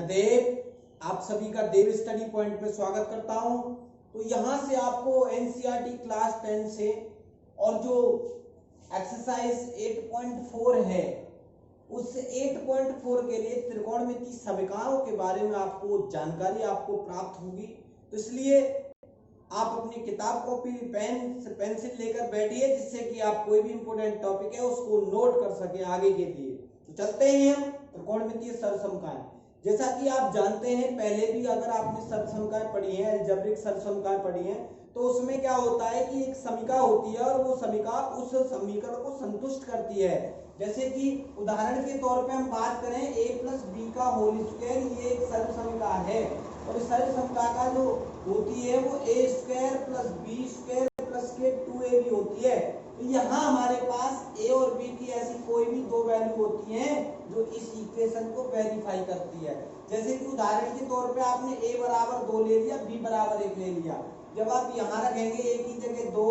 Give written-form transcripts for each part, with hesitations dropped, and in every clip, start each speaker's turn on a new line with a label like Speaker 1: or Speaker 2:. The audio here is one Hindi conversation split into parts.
Speaker 1: मैं देव आप सभी का देव स्टडी पॉइंट में स्वागत करता हूं। तो यहां से आपको एनसीईआरटी क्लास 10 से और जो एक्सरसाइज 8.4 है उस 8.4 के लिए त्रिकोणमितीय समीकरणों के बारे में आपको जानकारी आपको प्राप्त होगी। तो इसलिए आप अपनी किताब कॉपी पेंसिल लेकर बैठिए जिससे कि आप कोई भी इंपोर्टेंट टॉपिक है उसको नोट कर सके आगे के लिए। तो चलते हैं हम त्रिकोणमितीय सरलसमीकरण। जैसा कि आप जानते हैं पहले भी अगर आपने सरलसमीकरण पढ़ी है, अलजेब्रिक सरलसमीकरण पढ़ी है, तो उसमें क्या होता है कि एक समीकरण होती है और वो समीकरण उस समीकरण को संतुष्ट करती है। जैसे कि उदाहरण के तौर पे हम बात करें a + b का होल स्क्वायर, ये एक सरल समीकरण है और इस सरल समीकरण का जो होती है वो a² + b² + के 2ab होती है। तो यहाँ हमारे पास a और b की ऐसी कोई भी दो वैल्यू होती हैं जो इस इक्वेशन को वेरीफाई करती है। जैसे कि उदाहरण के तौर पे आपने a = 2 ले लिया, b = 1 ले लिया। जब आप यहाँ रखेंगे a की जगह 2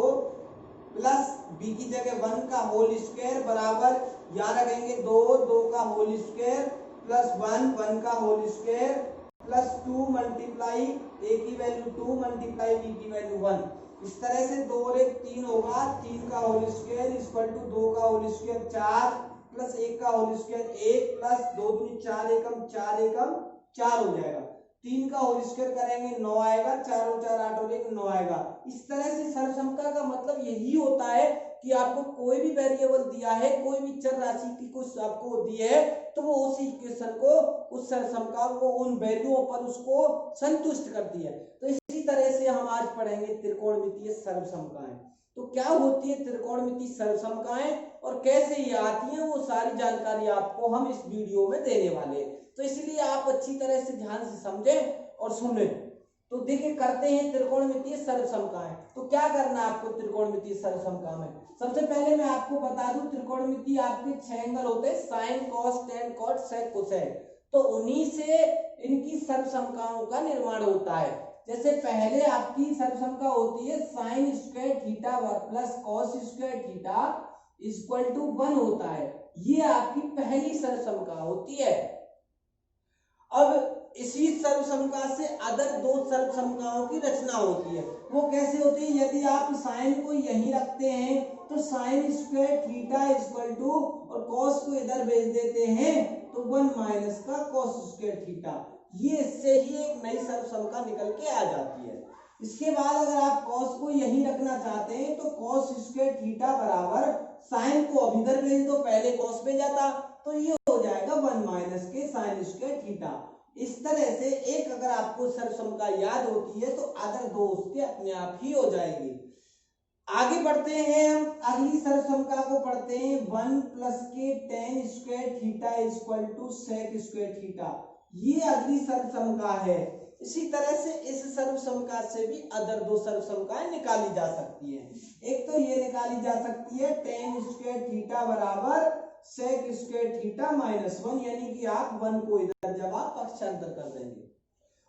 Speaker 1: प्लस b की जगह 1 का होल स्क्वायर बराबर यहाँ रखेंगे 2 का होल स्क्वायर प्लस 1 का whole square plus 2 multiply a की वैल्यू 2 मल्टीप्लाई b की वैल्यू 1। इस तरह से 2 और 1 3 होगा, 3 का होल स्क्वायर इक्वल टू 2 का होल स्क्वायर 4 प्लस 1 का होल स्क्वायर 1 प्लस 2 दूनी 4 एकम 4 एकम 4 हो जाएगा। 3 का होल स्क्वायर करेंगे 9 आएगा, 4 और 4 8 और 1 9 आएगा। इस तरह से सरलसमीकरण का मतलब यही होता है कि आपको कोई भी वेरिएबल दिया है, कोई भी चर राशि की कुछ आपको दी है, तो वो उस इक्वेशन को, उस सरलसमीकरण को उन वैल्यूओं पर उसको संतुष्ट करती है। तो इसी तरह से हम आज पढ़ेंगे त्रिकोणमितीय सरलसमीकरण। तो क्या होती है त्रिकोणमितीय सरलसमीकरण और कैसे ये आती है, वो सारी जानकारी आपको हम इस वीडियो में देने वाले हैं। तो इसलिए आप अच्छी तरह से ध्यान से समझें और सुनें। तो देखिए करते हैं त्रिकोणमितीय सरलसमीकरण। तो क्या करना है आपको त्रिकोणमितीय सरलसमीकरण में? सबसे पहले मैं आपको बता दूं त्रिकोणमितीय आपके 6 एंगल होते हैं, साइन, कॉस, टेन, कॉट, सेक, कोसेक। तो उन्हीं से इनकी सरलसमीकरणों का निर्माण होता है। जैसे पहले आपकी सरलसमीकरण होती है sine square theta plus cos square theta equal to 1 होता है। ये आपकी पहली सरलसमीकरण होती है। अब इसी सरलसमीकरण से अदर दो सरलसमीकरणों की रचना होती है। वो कैसे होती है? यदि आप साइन को यहीं रखते हैं तो sine square theta equal to और कॉस को इधर भेज देते हैं तो 1 माइनस का कॉस स्क्वायर थीटा, ये इससे ही एक नई सरलसमीकरण निकल के आ जाती है। इसके बाद अगर आप कॉस को यहीं रखना चाहते हैं तो कॉस स्क्वायर थीटा बराबर साइन को अब इधर भेज दो, पहले कॉस भेजा था, तो ये हो जाएगा 1 माइनस के साइन स्क्वायर थीटा। इस तरह से एक अगर आपको सरलसमीकरण याद होती है तो अदर दो उसके अपने आप ही हो जाएंगे। आगे बढ़ते हैं, हम अगली सरलसमीकरण को पढ़ते हैं 1 प्लस के tan square theta equal to sec square theta. ये अगली सरलसमीकरण है। इसी तरह से इस सरलसमीकरण से भी अदर दो सरलसमीकरण निकाली जा सकती है। एक तो ये निकाली जा सकती है टेन स्क्वायर थीटा बराबर सेक स्क्वायर थीटा माइनस 1, यानी कि आप 1 को इधर जब आप पक्षांतर कर देंगे।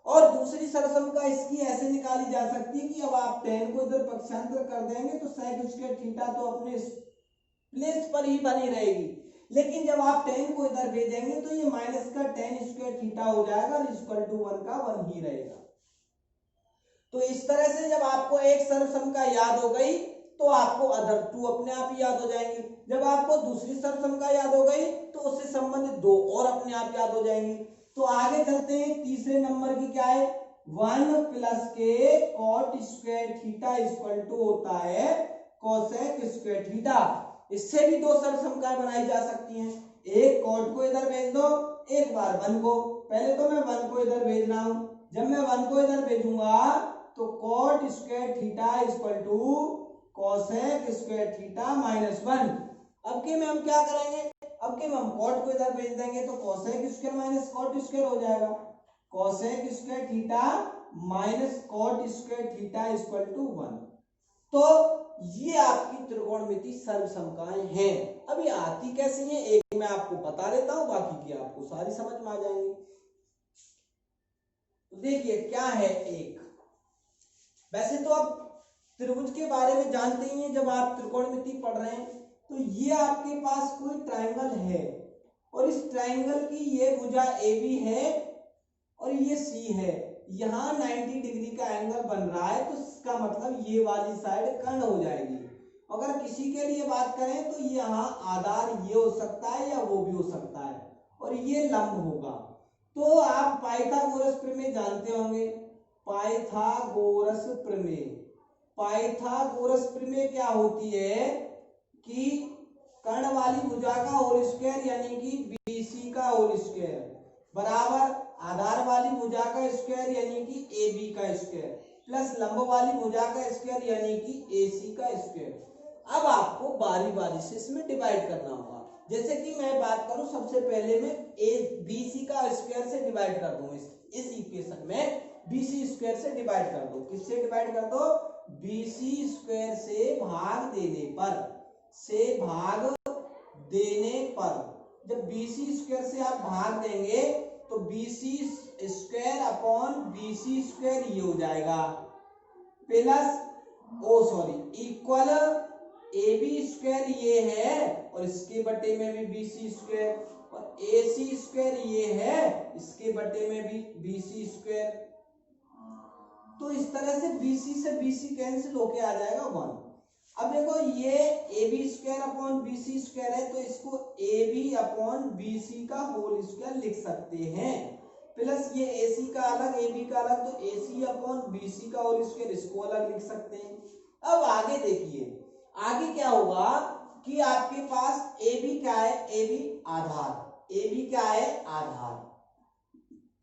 Speaker 1: और दूसरी सरलसमीकरण इसकी ऐसे निकाली जा सकती है कि अब आप टेन को इधर पक्षांतर कर देंगे तो सेक स्क्वायर थीटा तो अपने प्लेस पर ही बनी रहेगी, लेकिन जब आप टेन को इधर भेजेंगे तो ये माइनस का टेन स्क्वायर थीटा हो जाएगा और इक्वल टू 1 का 1 ही रहेगा। तो इस तरह से जब आपको एक सरलसमीकरण याद हो गई तो आपको अदर टू अपने आप ही याद हो जाएंगे। जब आपको दूसरी सरलसमीकरण याद हो गई तो उससे संबंधित दो और अपने आप याद हो जाएंगी। तो आगे चलते हैं, तीसरे नंबर की क्या है? 1 प्लस के cot square theta equal to होता है कोसेक स्क्वायर थीटा। इससे भी दो सरलसमीकरण बनाई जा सकती हैं। एक कॉट को इधर भेज दो, एक बार 1 को। पहले तो मैं 1 को इधर भेज रहा हूं। जब मैं 1 को इधर भेजूंगा तो cot square theta equal to cosec square theta minus 1। अब के में हम क्या करेंगे? अब के में हम कॉट को इधर भेज देंगे तो cosec square minus cot square हो जाएगा। Cosec square theta minus cot square theta equal to 1। तो ये आपकी त्रिकोणमितीय सरलसमीकरण हैं। अब ये आती कैसी हैं एक मैं आपको बता देता हूं, बाकी की आपको सारी समझ में आ जाएंगी। तो देखिए क्या है एक, वैसे तो आप त्रिभुज के बारे में जानते ही हैं, जब आप त्रिकोणमिति पढ़ रहे हैं तो ये आपके पास कोई ट्रायंगल है और इस ट्रायंगल की ये भुजा AB है और ये सी है, यहाँ 90 डिग्री का एंगल बन रहा है, तो इसका मतलब ये वाली साइड कर्ण हो जाएगी। अगर किसी के लिए बात करें तो यहाँ आधार ये हो सकता है या वो भी हो सकता है, और ये लंब होगा। तो आप पाइथागोरस प्रमेय जानते होंगे, पाइथागोरस प्रमेय। पाइथागोरस प्रमेय क्या होती है कि कर्ण वाली भुजा का होल स्क्वायर यानी कि बीसी का होल स्क्वायर बराबर आधार वाली भुजा का स्क्वायर यानी कि AB का स्क्वायर प्लस लंब वाली भुजा का स्क्वायर यानी कि AC का स्क्वायर। अब आपको बारी बारी से इसमें डिवाइड करना होगा। जैसे कि मैं बात करूं, सबसे पहले मैं BC का स्क्वायर से डिवाइड कर दूं, इस इक्वेशन में BC स्क्वायर से डिवाइड कर दो। किससे डिवाइड कर दो? BC स्क्वायर से भाग देने पर जब BC स्क्वायर से आप भाग देंगे तो BC square upon BC square ये हो जाएगा प्लस इक्वल AB स्क्वायर ये है और इसके बटे में भी BC स्क्वायर, और AC स्क्वायर ये है इसके बटे में भी BC स्क्वायर। तो इस तरह से BC से BC कैंसिल होके आ जाएगा 1। अब देखो ये AB square upon BC square है, तो इसको AB अपॉन BC का होल स्क्वायर लिख सकते हैं, प्लस ये AC का अलग AB का अलग, तो AC अपॉन BC का होल स्क्वायर इसको अलग लिख सकते हैं। अब आगे देखिए, आगे क्या होगा कि आपके पास AB क्या है? AB आधार, AB क्या है? आधार,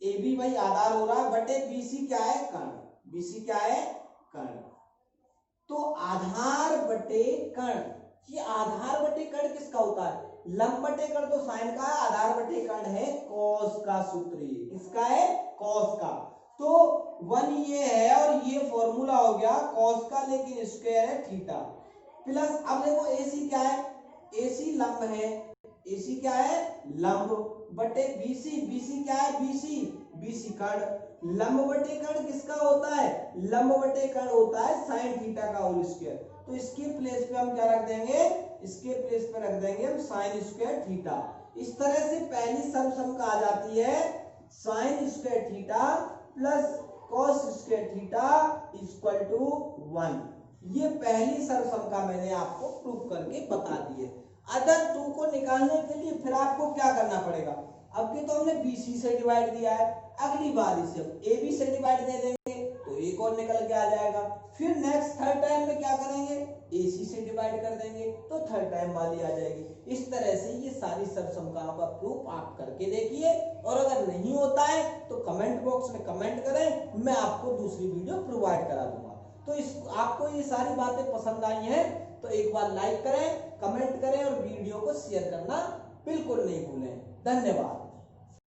Speaker 1: AB भाई आधार हो रहा है, बटे BC क्या है? कर्ण, BC क्या है? कर्ण। तो आधार बटे कर्ण, ये आधार बटे कर्ण किसका होता है? लंब बटे कर्ण तो साइन का है, आधार बटे कर्ण है कॉस का सूत्र। ये किसका है? कॉस का। तो 1 ये है और ये फॉर्मूला हो गया कॉस का, लेकिन स्क्वायर है थीटा प्लस। अब देखो AC क्या है? AC लंब है, AC क्या है? लंब बटे BC क्या है? BC कर्ण। लंब बटे कर्ण किसका होता है? लंब बटे कर्ण होता है साइन थीटा का होल स्क्वायर। तो इसके प्लेस पे हम क्या रख देंगे? इसके प्लेस पे रख देंगे हम साइन स्क्वायर थीटा। इस तरह से पहली सर्वसम आ जाती है sine square theta plus cos square theta equal to 1। ये पहली सर्वसम मैंने आपको प्रूफ करके बता दिए। अदर 2 को निकालने के लिए फिर आपको क्या करना पड़ेगा? अब के तो हमने BC से डिवाइड दिया है, अगली बार इसे हम AB से डिवाइड दे देंगे तो एक और निकल के आ जाएगा। फिर नेक्स्ट थर्ड टाइम में क्या करेंगे? AC से डिवाइड कर देंगे तो थर्ड टाइम वाली आ जाएगी। इस तरह से ये सारी सर्वसमताओं का प्रूफ आप करके देखिए, और अगर नहीं होता है तो कमेंट बॉक्स में कमेंट करें, मैं आपको दूसरी वीडियो प्रोवाइड करा दूंगा। तो आपको ये सारी बातें पसंद आई हैं तो एक बार लाइक करें, कमेंट करें और वीडियो को शेयर करना बिल्कुल नहीं भूलें। धन्यवाद।